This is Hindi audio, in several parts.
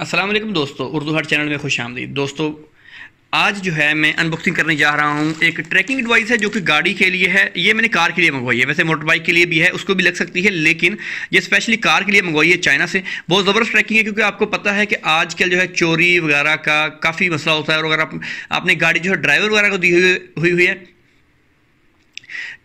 अस्सलाम वालेकुम दोस्तों, उर्दू हट चैनल में खुश आमदीद। दोस्तों, आज जो है मैं अनबॉक्सिंग करने जा रहा हूँ। एक ट्रैकिंग डिवाइस है जो कि गाड़ी के लिए है। ये मैंने कार के लिए मंगवाई है, वैसे मोटर बाइक के लिए भी है, उसको भी लग सकती है, लेकिन ये स्पेशली कार के लिए मंगवाई है चाइना से। बहुत ज़बरदस्त ट्रैकिंग है क्योंकि आपको पता है कि आजकल जो है चोरी वगैरह का काफ़ी मसला होता है। और अगर आपने गाड़ी जो है ड्राइवर वगैरह को दी हुई है,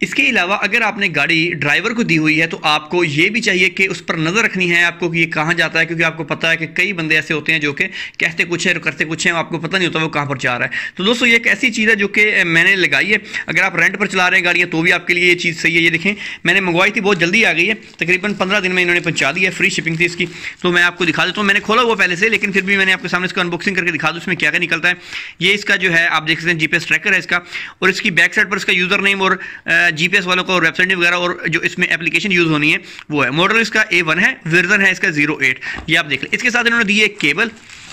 इसके अलावा अगर आपने गाड़ी ड्राइवर को दी हुई है तो आपको ये भी चाहिए कि उस पर नज़र रखनी है आपको कि ये कहाँ जाता है, क्योंकि आपको पता है कि कई बंदे ऐसे होते हैं जो कि कहते कुछ है करते कुछ है, आपको पता नहीं होता वो कहाँ पर जा रहा है। तो दोस्तों, ये एक ऐसी चीज़ है जो कि मैंने लगाई है। अगर आप रेंट पर चला रहे हैं गाड़ियाँ तो भी आपके लिए ये चीज़ सही है। ये देखें, मैंने मंगवाई थी, बहुत जल्दी आ गई है, तकरीबन 15 दिन में इन्होंने पहुँचा दी है। फ्री शिपिंग थी इसकी। तो मैं आपको दिखा देता हूँ। मैंने खोला हुआ पहले से, लेकिन फिर भी मैंने आपके सामने इसको अनबॉक्सिंग करके दिखा दूँ इसमें क्या क्या निकलता है। ये इसका जो है आप देख सकते हैं GPS ट्रैकर है इसका, और इसकी बैक साइड पर इसका यूज़र नेम और GPS वालों को वेबसाइट वगैरह और जो इसमें एप्लीकेशन यूज होनी है वो है। मॉडल इसका A1 है, वर्जन है इसका 08। ये आप देख लें। इसके साथ इन्होंने दी है एक केबल,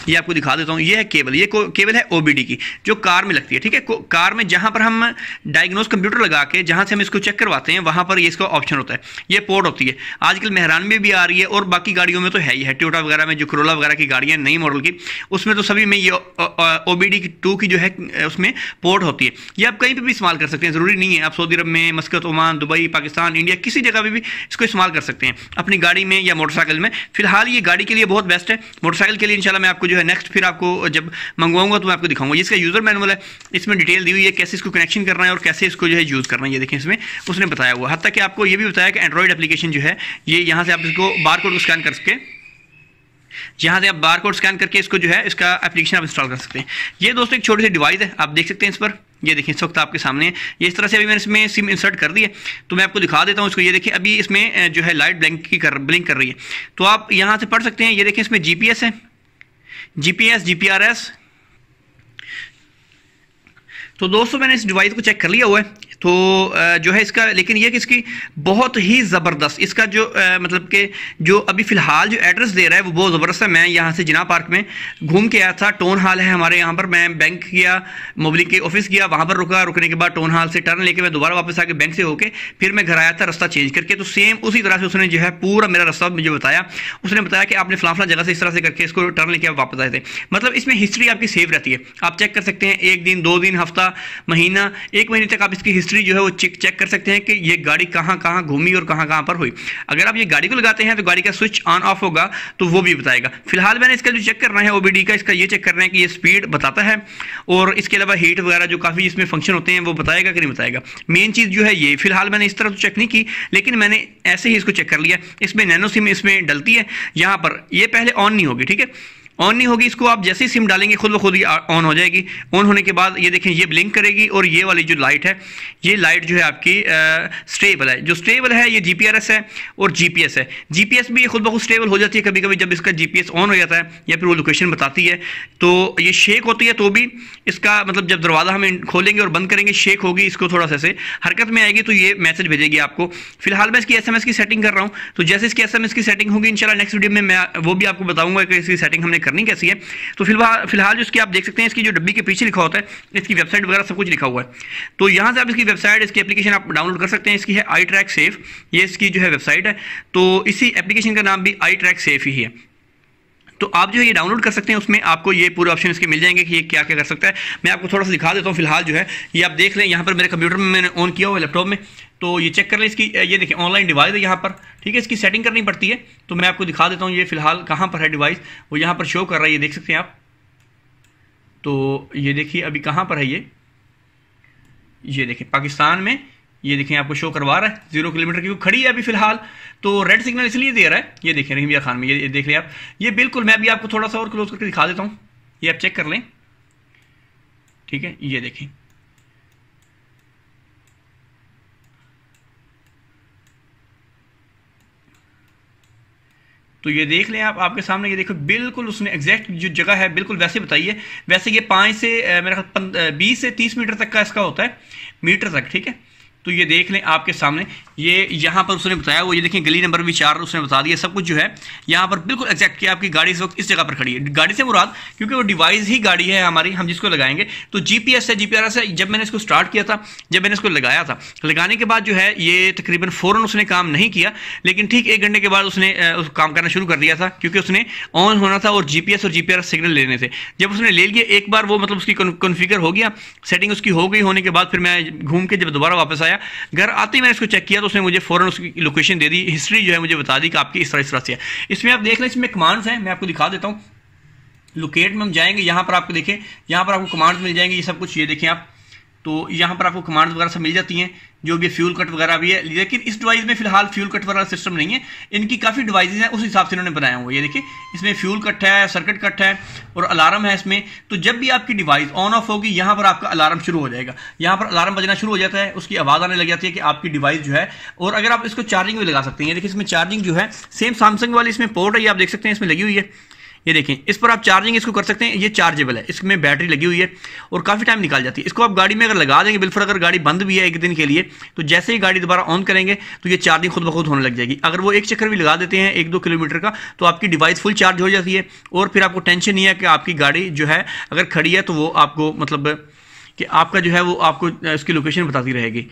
ये आपको दिखा देता हूँ। ये है केबल, ये केबल है OBD की जो कार में लगती है। ठीक है, कार में जहां पर हम डायग्नोस कंप्यूटर लगा के जहां से हम इसको चेक करवाते हैं वहां पर ये इसका ऑप्शन होता है। ये पोर्ट होती है, आजकल मेहरान में भी आ रही है और बाकी गाड़ियों में तो है ही है। टोयोटा वगैरह में जो करोला वगैरह की गाड़ियां नई मॉडल की, उसमें तो सभी में ये OBD 2 की जो है उसमें पोर्ट होती है। ये आप कहीं पर भी इस्तेमाल कर सकते हैं, जरूरी नहीं है आप सऊदी अरब में, मस्कत, ओमान, दुबई, पाकिस्तान, इंडिया किसी जगह पर भी इसको इस्तेमाल कर सकते हैं, अपनी गाड़ी में या मोटरसाइकिल में। फिलहाल ये गाड़ी के लिए बहुत बेस्ट है। मोटरसाइकिल के लिए इंशाल्लाह मैं आपको जो है नेक्स्ट फिर आपको जब मंगवाऊंगा तो मैं आपको दिखाऊंगा। ये इसका यूजर मैनुअल है, इसमें डिटेल दी हुई है कैसे इसको कनेक्शन करना है और कैसे इसको जो है यूज करना है। ये देखें, इसमें उसने बताया हुआ, हत्ता कि आपको ये भी बताया कि एंड्रॉइड एप्लीकेशन जो है ये यहाँ से आप इसको बारकोड को स्कैन करके, यहाँ से आप बारकोड स्कैन करके इसको जो है इसका एप्लीकेशन आप इंस्टॉल कर सकते हैं। ये दोस्तों एक छोटी सी डिवाइस है, आप देख सकते हैं इस पर। ये देखिए इस वक्त आपके सामने है। ये इस तरह से अभी मैंने इसमें सिम इंसर्ट कर दी है, तो मैं आपको दिखा देता हूँ इसको। ये देखिए अभी इसमें जो है लाइट ब्लिंक कर रही है, तो आप यहाँ से पढ़ सकते हैं। ये देखिए इसमें GPS है, GPS, GPRS। तो दोस्तों, मैंने इस डिवाइस को चेक कर लिया हुआ है। तो जो है इसका, लेकिन ये कि इसकी बहुत ही ज़बरदस्त इसका जो मतलब कि जो अभी फ़िलहाल जो एड्रेस दे रहा है वो बहुत ज़बरदस्त है। मैं यहाँ से जिना पार्क में घूम के आया था। टाउन हॉल है हमारे यहाँ पर, मैं बैंक गया, मोबिलिक के ऑफिस गया, वहाँ पर रुका, रुकने के बाद टाउन हॉल से टर्न लेके मैं दोबारा वापस आके बैंक से होके फिर मैं घर आया था रास्ता चेंज करके। तो सेम उसी तरह से उसने जो है पूरा मेरा रास्ता मुझे बताया। उसने बताया कि आपने फलां जगह से इस तरह से करके इसको टर्न लेके आप वापस आए थे। मतलब इसमें हिस्ट्री आपकी सेव रहती है, आप चेक कर सकते हैं। 1 दिन, 2 दिन, हफ्ता, महीना, 1 महीने तक आप इसकी हिस्ट्री जो है वो चेक कर सकते हैं कि ये गाड़ी कहाँ कहाँ घूमी और कहाँ कहाँ पर हुई। अगर आप ये गाड़ी को लगाते हैं तो गाड़ी का स्विच ऑन ऑफ होगा तो वो भी बताएगा। फिलहाल मैंने इसका जो चेक करना है OBD का, इसका ये चेक करना है कि ये स्पीड बताता है, और इसके अलावा हीट वगैरह जो काफ़ी इसमें फंक्शन होते हैं वो बताएगा कि नहीं बताएगा। मेन चीज़ जो है ये, फिलहाल मैंने इस तरह तो चेक नहीं की, लेकिन मैंने ऐसे ही इसको चेक कर लिया। इसमें नैनो सिम इसमें डलती है, यहाँ पर ये पहले ऑन नहीं होगी। ठीक है, ऑन नहीं होगी। इसको आप जैसे ही सिम डालेंगे खुद ब खुद ही ऑन हो जाएगी। ऑन होने के बाद ये देखें ये ब्लिंक करेगी, और ये वाली जो लाइट है, ये लाइट जो है आपकी स्टेबल है। जो स्टेबल है ये GPRS है और GPS है। GPS भी ये खुद ब खुद स्टेबल हो जाती है कभी कभी जब इसका GPS ऑन हो जाता है या फिर वो लोकेशन बताती है। तो ये शेक होती है तो भी इसका मतलब जब दरवाज़ा हम खोलेंगे और बंद करेंगे शेक होगी, इसको थोड़ा सा से हरकत में आएगी तो ये मैसेज भेजेगी आपको। फिलहाल मैं इसकी SMS की सेटिंग कर रहा हूँ, तो जैसे इसकी SMS की सेटिंग होगी इंशाल्लाह नेक्स्ट वीडियो में मैं वो भी आपको बताऊंगा कि इसकी सेटिंग हमने करनी कैसी है। तो फिलहाल जो इसकी आप देख सकते हैं, इसकी जो डब्बी के पीछे लिखा होता है इसकी वेबसाइट वगैरह सब कुछ लिखा हुआ है। तो यहां से आप इसकी वेबसाइट, इसकी एप्लीकेशन आप डाउनलोड कर सकते हैं। इसकी है iTrack Safe, ये इसकी जो है वेबसाइट है। तो इसी एप्लीकेशन का नाम भी iTrack Safe ही है। तो आप जो है ये डाउनलोड कर सकते हैं, उसमें आपको ये पूरे ऑप्शन इसके मिल जाएंगे कि ये क्या क्या कर सकता है। मैं आपको थोड़ा सा दिखा देता हूँ। फिलहाल जो है ये आप देख लें, यहाँ पर मेरे कंप्यूटर में मैंने ऑन किया हुआ है, लैपटॉप में। तो ये चेक कर लें इसकी, ये देखिए ऑनलाइन डिवाइस है यहाँ पर। ठीक है, इसकी सेटिंग करनी पड़ती है, तो मैं आपको दिखा देता हूँ ये फिलहाल कहाँ पर है डिवाइस, वो यहाँ पर शो कर रहा है, ये देख सकते हैं आप। तो ये देखिए अभी कहाँ पर है ये देखिए पाकिस्तान में, ये देखें आपको शो करवा रहा है 0 किलोमीटर की खड़ी है अभी फिलहाल। तो रेड सिग्नल इसलिए दे रहा है। ये देखें रहीमिया खान में, ये देख लें आप, ये बिल्कुल। मैं अभी आपको थोड़ा सा और क्लोज करके दिखा देता हूँ, ये आप चेक कर लें। ठीक है, ये देखें, तो ये देख लें आप, आपके सामने ये देखो बिल्कुल उसने एग्जैक्ट जो जगह है बिल्कुल वैसे बताई है। वैसे ये 5 से मेरा 20 से 30 मीटर तक का इसका होता है, मीटर तक। ठीक है, तो ये देख लें आपके सामने, ये यहाँ पर उसने बताया वो, ये देखें गली नंबर भी 4 उसने बता दिया, सब कुछ जो है यहाँ पर बिल्कुल एग्जैक्ट कि आपकी गाड़ी इस वक्त इस जगह पर खड़ी है। गाड़ी से मुराद, क्योंकि वो डिवाइस ही गाड़ी है हमारी, हम जिसको लगाएंगे तो जीपीएस है, जीपीआरएस है। जब मैंने इसको स्टार्ट किया था, जब मैंने इसको लगाया था, लगाने के बाद जो है ये तकरीबन फ़ौरन उसने काम नहीं किया, लेकिन ठीक 1 घंटे के बाद उसने काम करना शुरू कर दिया था, क्योंकि उसने ऑन होना था और जीपीएस और जीपीआरएस सिग्नल लेने थे। जब उसने ले लिया एक बार, वो मतलब उसकी कॉन्फ़िगर हो गया, सेटिंग उसकी हो गई, होने के बाद फिर मैं घूम के जब दोबारा वापस आया घर आते ही मैंने इसको चेक किया तो उसने मुझे फ़ौरन उसकी लोकेशन दे दी, हिस्ट्री जो है मुझे बता दी कि आपकी इस तरह से है। इसमें आप देख लें, इसमें कमांड्स हैं, मैं आपको दिखा देता हूँ। लोकेट में हम जाएंगे, यहाँ पर आपको देखें, यहाँ पर आपको कमांड्स मिल जाएंगे, ये सब कुछ ये देखें आप, तो यहाँ पर आपको कमांड्स वगैरह सब मिल जाती हैं, जो भी फ्यूल कट वगैरह भी है। लेकिन इस डिवाइस में फिलहाल फ्यूल कट वाला सिस्टम नहीं है, इनकी काफ़ी डिवाइसेज हैं उस हिसाब से इन्होंने बनाया हुआ है। ये देखिए, इसमें फ्यूल कट है, सर्किट कट है और अलार्म है इसमें। तो जब भी आपकी डिवाइस ऑन ऑफ होगी, यहाँ पर आपका अलार्म शुरू हो जाएगा, यहाँ पर अलार्म बजना शुरू हो जाता है, उसकी आवाज़ आने लग जाती है कि आपकी डिवाइस जो है। और अगर आप इसको चार्जिंग भी लगा सकते हैं, देखिए इसमें चार्जिंग जो है सेम सैमसंग वाली इसमें पोर्ट है, ये आप देख सकते हैं इसमें लगी हुई है। ये देखें, इस पर आप चार्जिंग इसको कर सकते हैं, ये चार्जेबल है, इसमें बैटरी लगी हुई है और काफ़ी टाइम निकाल जाती है। इसको आप गाड़ी में अगर लगा देंगे, बिल्कुल अगर गाड़ी बंद भी है 1 दिन के लिए, तो जैसे ही गाड़ी दोबारा ऑन करेंगे तो ये चार्जिंग खुद ब खुद होने लग जाएगी। अगर वो 1 चक्कर भी लगा देते हैं 1-2 किलोमीटर का, तो आपकी डिवाइस फुल चार्ज हो जाती है और फिर आपको टेंशन नहीं है कि आपकी गाड़ी जो है अगर खड़ी है तो वो आपको मतलब कि आपका जो है वो आपको इसकी लोकेशन बताती रहेगी।